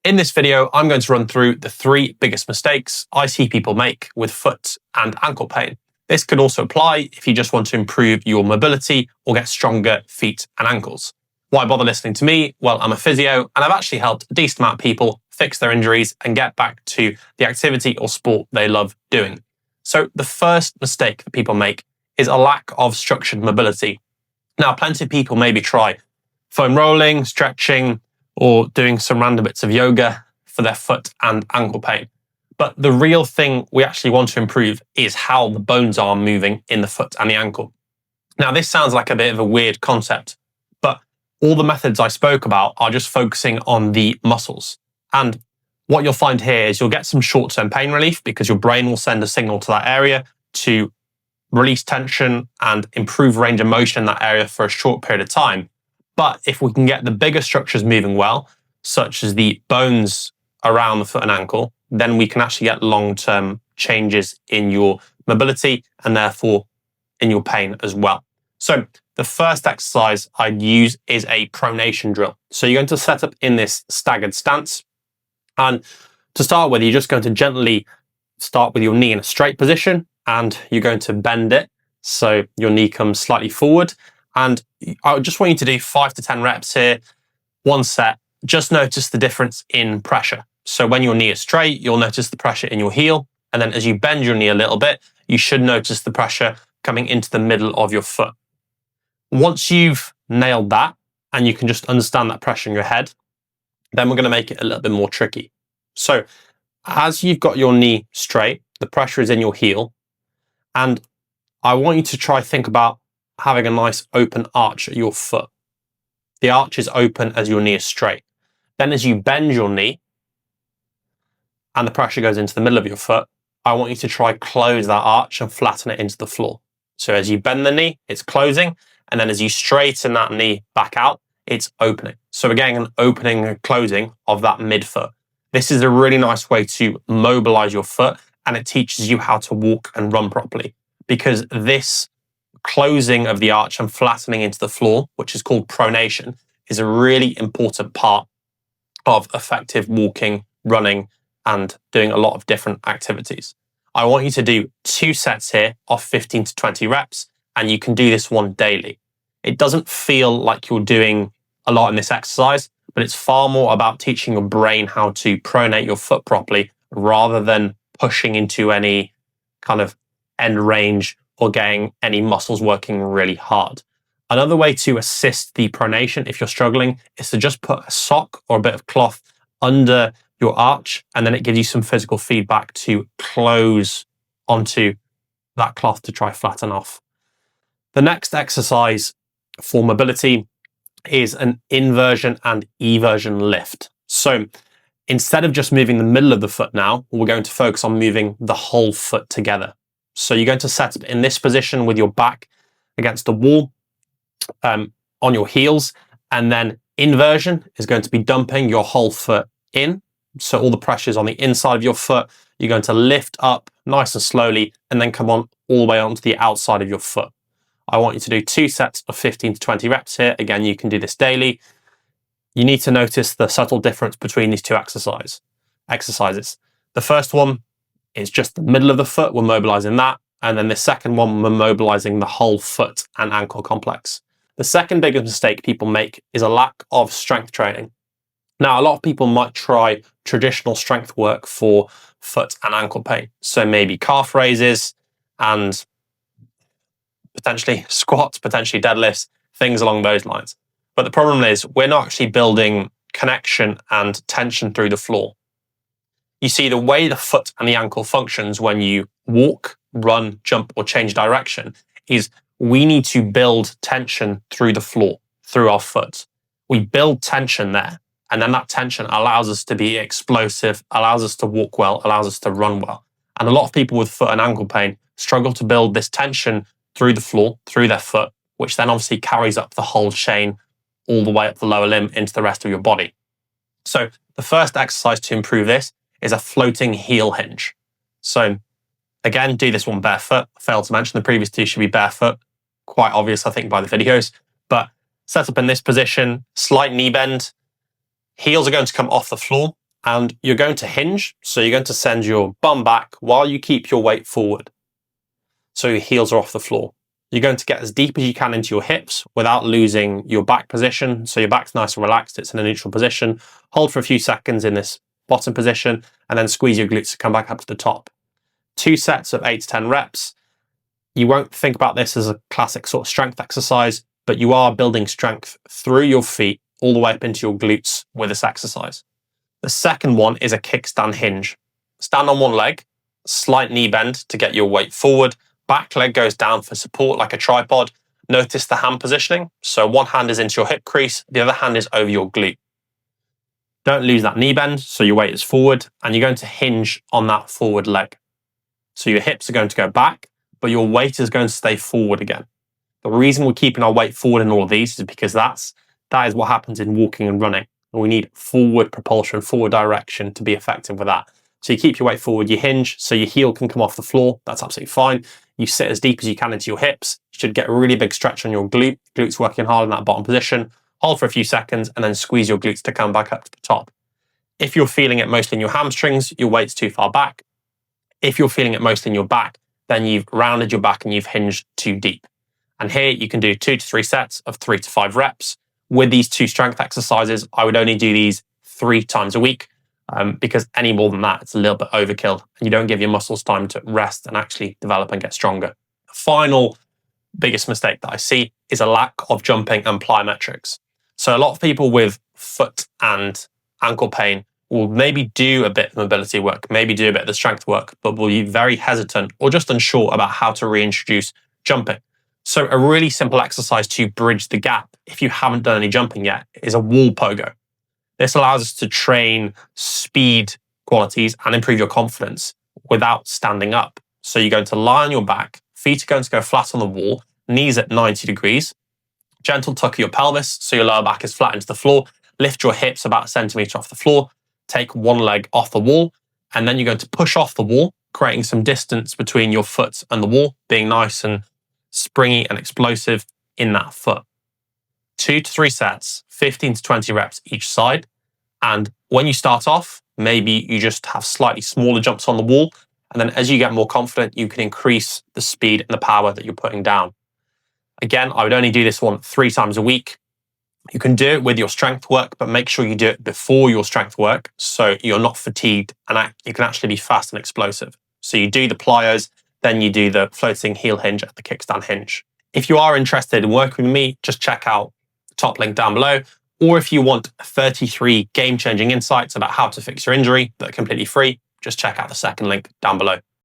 In this video, I'm going to run through the 3 biggest mistakes I see people make with foot and ankle pain. This could also apply if you just want to improve your mobility or get stronger feet and ankles. Why bother listening to me? Well, I'm a physio and I've actually helped a decent amount of people fix their injuries and get back to the activity or sport they love doing. So the first mistake that people make is a lack of structured mobility. Now, plenty of people maybe try foam rolling, stretching, or doing some random bits of yoga for their foot and ankle pain. But the real thing we actually want to improve is how the bones are moving in the foot and the ankle. Now, this sounds like a bit of a weird concept, but all the methods I spoke about are just focusing on the muscles. And what you'll find here is you'll get some short-term pain relief because your brain will send a signal to that area to release tension and improve range of motion in that area for a short period of time. But if we can get the bigger structures moving well, such as the bones around the foot and ankle, then we can actually get long-term changes in your mobility and therefore in your pain as well. So the first exercise I'd use is a pronation drill. So you're going to set up in this staggered stance. And to start with, you're just going to gently start with your knee in a straight position and you're going to bend it. So your knee comes slightly forward. And I just want you to do 5 to 10 reps here, 1 set. Just notice the difference in pressure. So when your knee is straight, you'll notice the pressure in your heel. And then as you bend your knee a little bit, you should notice the pressure coming into the middle of your foot. Once you've nailed that, and you can just understand that pressure in your head, then we're going to make it a little bit more tricky. So as you've got your knee straight, the pressure is in your heel. And I want you to think about having a nice open arch at your foot. The arch is open as your knee is straight. Then as you bend your knee and the pressure goes into the middle of your foot, I want you to try close that arch and flatten it into the floor. So as you bend the knee, it's closing. And then as you straighten that knee back out, it's opening. So we're getting an opening and closing of that midfoot. This is a really nice way to mobilize your foot, and it teaches you how to walk and run properly, because this closing of the arch and flattening into the floor, which is called pronation, is a really important part of effective walking, running, and doing a lot of different activities. I want you to do 2 sets here of 15 to 20 reps, and you can do this one daily. It doesn't feel like you're doing a lot in this exercise, but it's far more about teaching your brain how to pronate your foot properly rather than pushing into any kind of end range or getting any muscles working really hard. Another way to assist the pronation, if you're struggling, is to just put a sock or a bit of cloth under your arch, and then it gives you some physical feedback to close onto that cloth to try flatten off. The next exercise for mobility is an inversion and eversion lift. So instead of just moving the middle of the foot now, we're going to focus on moving the whole foot together. So you're going to set up in this position with your back against the wall on your heels, and then inversion is going to be dumping your whole foot in. So all the pressure is on the inside of your foot. You're going to lift up nice and slowly and then come on all the way onto the outside of your foot. I want you to do 2 sets of 15 to 20 reps here. Again, you can do this daily. You need to notice the subtle difference between these 2 exercises. The first one is just the middle of the foot. We're mobilizing that. And then the second one, we're mobilizing the whole foot and ankle complex. The second biggest mistake people make is a lack of strength training. Now, a lot of people might try traditional strength work for foot and ankle pain. So maybe calf raises and potentially squats, potentially deadlifts, things along those lines. But the problem is we're not actually building connection and tension through the floor. You see, the way the foot and the ankle functions when you walk, run, jump, or change direction is we need to build tension through the floor, through our foot. We build tension there, and then that tension allows us to be explosive, allows us to walk well, allows us to run well. And a lot of people with foot and ankle pain struggle to build this tension through the floor, through their foot, which then obviously carries up the whole chain all the way up the lower limb into the rest of your body. So the first exercise to improve this is a floating heel hinge. So again, do this one barefoot. I failed to mention the previous 2 should be barefoot. Quite obvious, I think, by the videos. But set up in this position, slight knee bend. Heels are going to come off the floor And you're going to hinge, so you're going to send your bum back while you keep your weight forward. So your heels are off the floor. You're going to get as deep as you can into your hips without losing your back position. So your back's nice and relaxed, it's in a neutral position. Hold for a few seconds in this bottom position, and then squeeze your glutes to come back up to the top. 2 sets of 8 to 10 reps. You won't think about this as a classic sort of strength exercise, but you are building strength through your feet all the way up into your glutes with this exercise. The second one is a kickstand hinge. Stand on one leg, slight knee bend to get your weight forward. Back leg goes down for support like a tripod. Notice the hand positioning. So one hand is into your hip crease, the other hand is over your glute. Don't lose that knee bend, so your weight is forward, and you're going to hinge on that forward leg. So your hips are going to go back, but your weight is going to stay forward again. The reason we're keeping our weight forward in all of these is because that is what happens in walking and running. And we need forward propulsion, forward direction to be effective with that. So you keep your weight forward, you hinge, so your heel can come off the floor. That's absolutely fine. You sit as deep as you can into your hips. You should get a really big stretch on your glutes working hard in that bottom position. Hold for a few seconds and then squeeze your glutes to come back up to the top. If you're feeling it mostly in your hamstrings, your weight's too far back. If you're feeling it mostly in your back, then you've rounded your back and you've hinged too deep. And here you can do 2 to 3 sets of 3 to 5 reps. With these 2 strength exercises, I would only do these 3 times a week because any more than that, it's a little bit overkill. And you don't give your muscles time to rest and actually develop and get stronger. The final biggest mistake that I see is a lack of jumping and plyometrics. So a lot of people with foot and ankle pain will maybe do a bit of mobility work, maybe do a bit of the strength work, but will be very hesitant or just unsure about how to reintroduce jumping. So a really simple exercise to bridge the gap, if you haven't done any jumping yet, is a wall pogo. This allows us to train speed qualities and improve your confidence without standing up. So you're going to lie on your back, feet are going to go flat on the wall, knees at 90 degrees, gentle tuck of your pelvis so your lower back is flat into the floor, lift your hips about a centimetre off the floor, take one leg off the wall, and then you're going to push off the wall, creating some distance between your foot and the wall, being nice and springy and explosive in that foot. 2 to 3 sets, 15 to 20 reps each side. And when you start off, maybe you just have slightly smaller jumps on the wall. And then as you get more confident, you can increase the speed and the power that you're putting down. Again, I would only do this one 3 times a week. You can do it with your strength work, but make sure you do it before your strength work so you're not fatigued and you can actually be fast and explosive. So you do the plyos, then you do the floating heel hinge at the kickstand hinge. If you are interested in working with me, just check out the top link down below. Or if you want 33 game-changing insights about how to fix your injury that are completely free, just check out the second link down below.